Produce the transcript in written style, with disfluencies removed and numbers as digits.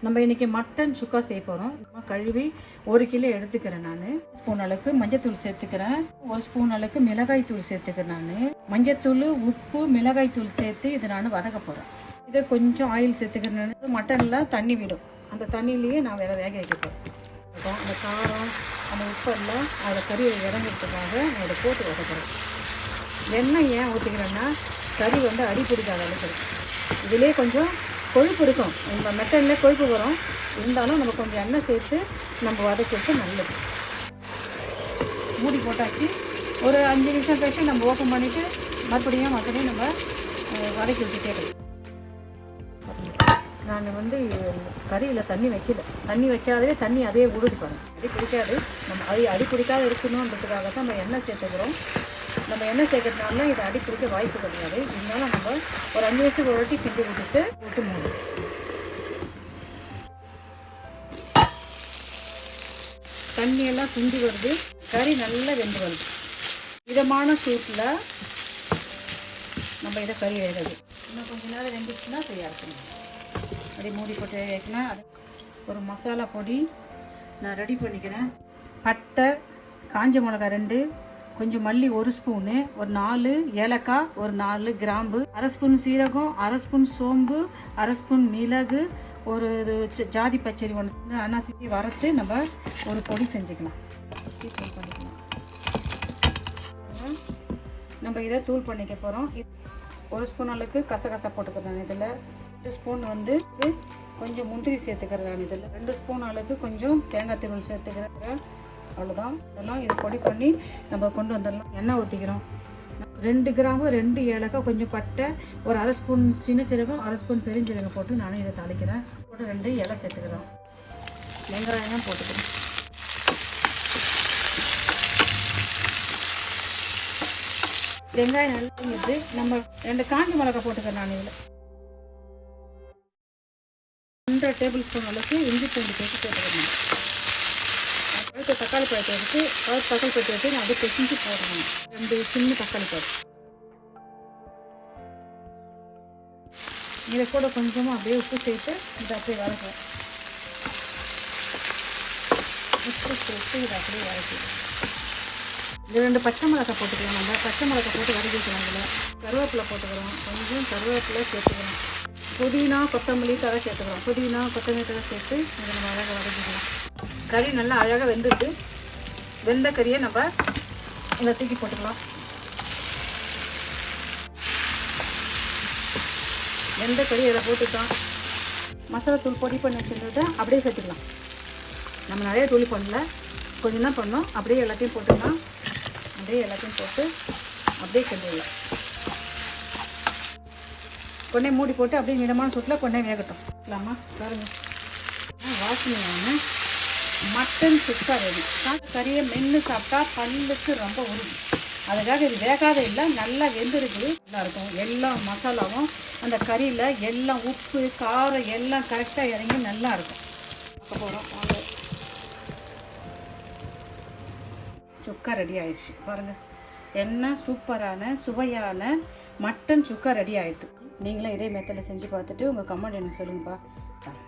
நம்ம இன்றைக்கி மட்டன் சுக்கா செய்ய போகிறோம். கழுவி 1 கிலோ எடுத்துக்கிறேன். நான் ஸ்பூன் அளவுக்கு மஞ்சத்தூள் சேர்த்துக்கிறேன். 1 ஸ்பூன் அளவுக்கு மிளகாய் தூள் சேர்த்துக்கிறேன். நான் மஞ்சத்தூள், உப்பு, மிளகாய் தூள் சேர்த்து இதை நான் வதக்க போகிறேன். இதை கொஞ்சம் ஆயில் சேர்த்துக்கிறேன். மட்டனில் தண்ணி விடும். அந்த தண்ணியிலேயே நான் வேக வைக்க போகிறேன். அந்த காரம், அந்த உப்பெல்லாம் அதில் கறியை இறங்கிறதுக்காக நான் இதை போட்டு வதக்கிறேன். எண்ணெய் ஏன் ஊற்றிக்கிறேன்னா கறி அடி பிடிக்காத அளவுக்கு இதிலே கொஞ்சம் கொழுப்பு இருக்கும். நம்ம மெட்டனில் கொழுப்பு வரும். இருந்தாலும் நம்ம கொஞ்சம் எண்ணெய் சேர்த்து நம்ம வதக்கிட்டு நல்லது. மூடி போட்டாச்சு. ஒரு 5 நிமிஷம் கழிச்சு நம்ம ஓப்பன் பண்ணிவிட்டு மறுபடியும் நம்ம வதக்கி விட்டு கேட்கலாம். நான் கறியில் தண்ணி வைக்கல. தண்ணி வைக்காதே தண்ணி அதே விடுது பாருங்கள். அடி பிடிக்காது. நம்ம அடி பிடிக்காத இருக்கணுன்றதுக்காக தான் நம்ம எண்ணெய் சேர்த்துக்கிறோம். நம்ம எண்ணெய் சேர்க்கறதுனால இதை அடி பிடிக்க வாய்ப்பு கிடையாது. இருந்தாலும் நம்ம ஒரு 5 நிமிஷத்துக்கு ஒரு வாட்டி கிண்டி போட்டு மூணு தண்ணியெல்லாம் சுண்டி வருது. கறி நல்லா வெந்து வருது. மிதமான சூட்டில் நம்ம இதை கறி வேகிறது. இன்னும் கொஞ்சம் நேரம் வெந்துச்சுன்னா சரியாக இருக்கணும். அப்படி மூடி போட்டு வைக்கணும். அது ஒரு மசாலா பொடி நான் ரெடி பண்ணிக்கிறேன். பட்டை, காஞ்ச மிளகா 2, கொஞ்சம் மல்லி 1 ஸ்பூனு, ஒரு 4 ஏலக்காய், ஒரு 4 கிராம்பு, 1/2 ஸ்பூன் சீரகம், 1/2 ஸ்பூன் சோம்பு, 1/2 ஸ்பூன் மிளகு, ஒரு ஜாதி பச்சரி 1 அன்னாசிக்கு வறுத்து நம்ம ஒரு பொடி செஞ்சுக்கலாம். தூள் பண்ணிக்கலாம். நம்ம இதை தூள் பண்ணிக்க போகிறோம். 1 ஸ்பூன் அளவுக்கு கசகசா போட்டுக்கிறேன். இதில் 2 ஸ்பூன் கொஞ்சம் முந்திரி சேர்த்துக்கிறேன். இதில் 2 ஸ்பூன் அளவுக்கு கொஞ்சம் தேங்காய் திருவள் சேர்த்துக்கிறேன். அவ்வளோதான். இதெல்லாம் இது பொடி பண்ணி நம்ம கொண்டு வந்துடலாம். எண்ணெய் ஊற்றிக்கிறோம். 2 கிராம்பு, 2 ஏலக்காய், கொஞ்சம் பட்டை, ஒரு 1/2 ஸ்பூன் சின்ன சீரகம், 1/2 ஸ்பூன் பெருஞ்சீரகம் போட்டு நானும் இதை தாளிக்கிறேன். போட்டு 2 இலை சேர்த்துக்கிறோம். வெங்காயம் போட்டுக்கிறோம். வெங்காயம் நல்லா நம்ம 2 காஞ்ச மிளகாய் போட்டுக்கிறேன். நான் இதில் 1/2 டேபிள் ஸ்பூன் அளவுக்கு இஞ்சி பூண்டு பேஸ்ட் சேர்த்துக்கிறேன். தக்காளி பழத்தை எடுத்து நான் அப்படியே பிசைஞ்சு போடணும். 2 சின்ன தக்காளி பழம். இதை கூட கொஞ்சமாக அப்படியே உப்பு சேர்த்து இதை அப்படியே வதக்கலாம். உப்பு சேர்த்து இதை அப்படியே வதக்கலாம். இது 2 பச்சை மிளகாய் போட்டுக்கலாம். நம்ம பச்சை மிளகாய் போட்டு வதக்கிக்கலாம். இதில் கருவேப்பிலை போட்டுக்கிறோம். கொஞ்சம் கருவேப்பிலை சேர்த்துக்கிறோம். புதினா, கொத்தமல்லி தழை சேர்த்துக்கிறோம். புதினா, கொத்தமல்லி தழை சேர்த்து இதை நம்ம அழகாக வதக்கிக்கலாம். கறி நல்லா அழகாக வெந்துட்டு வெந்த கறியை நம்ம இதை தூக்கி போட்டுக்கலாம். வெந்த கறி இதில் போட்டுக்கலாம். மசாலா தூள் பொடி பண்ணி வச்சுருந்ததை அப்படியே சேர்த்துக்கலாம். நம்ம நிறைய தூள் பண்ணல, கொஞ்சம் தான் பண்ணோம். அப்படியே எல்லாத்தையும் போட்டுக்கலாம். அப்படியே எல்லாத்தையும் போட்டு அப்படியே கிண்டிடலாம். கொண்டே மூடி போட்டு அப்படியே மிதமான சூட்டில் கொண்டே வேகட்டும். இருக்கலாமா பாருங்கள். வாசனையான மட்டன் சுக்கா ரெடி. கறியை மென்று சாப்பிட்டா பல்லுக்கு ரொம்ப உறுதி. அதுக்காக இது வேகாத இல்லை, நல்லா வெந்திருக்கு. நல்லாயிருக்கும். எல்லா மசாலாவும் அந்த கறியில் எல்லாம் உப்பு, காரம் எல்லாம் கரெக்டாக இறங்கி நல்லாயிருக்கும். பார்க்க போகிறோம். சுக்கா ரெடி ஆயிடுச்சு பாருங்கள். என்ன சூப்பரான சுவையான மட்டன் சுக்கா ரெடி ஆகிட்டு. நீங்களும் இதே மெத்தடில் செஞ்சு பார்த்துட்டு உங்கள் கமெண்ட் எனக்கு சொல்லுங்கப்பா. பாய்.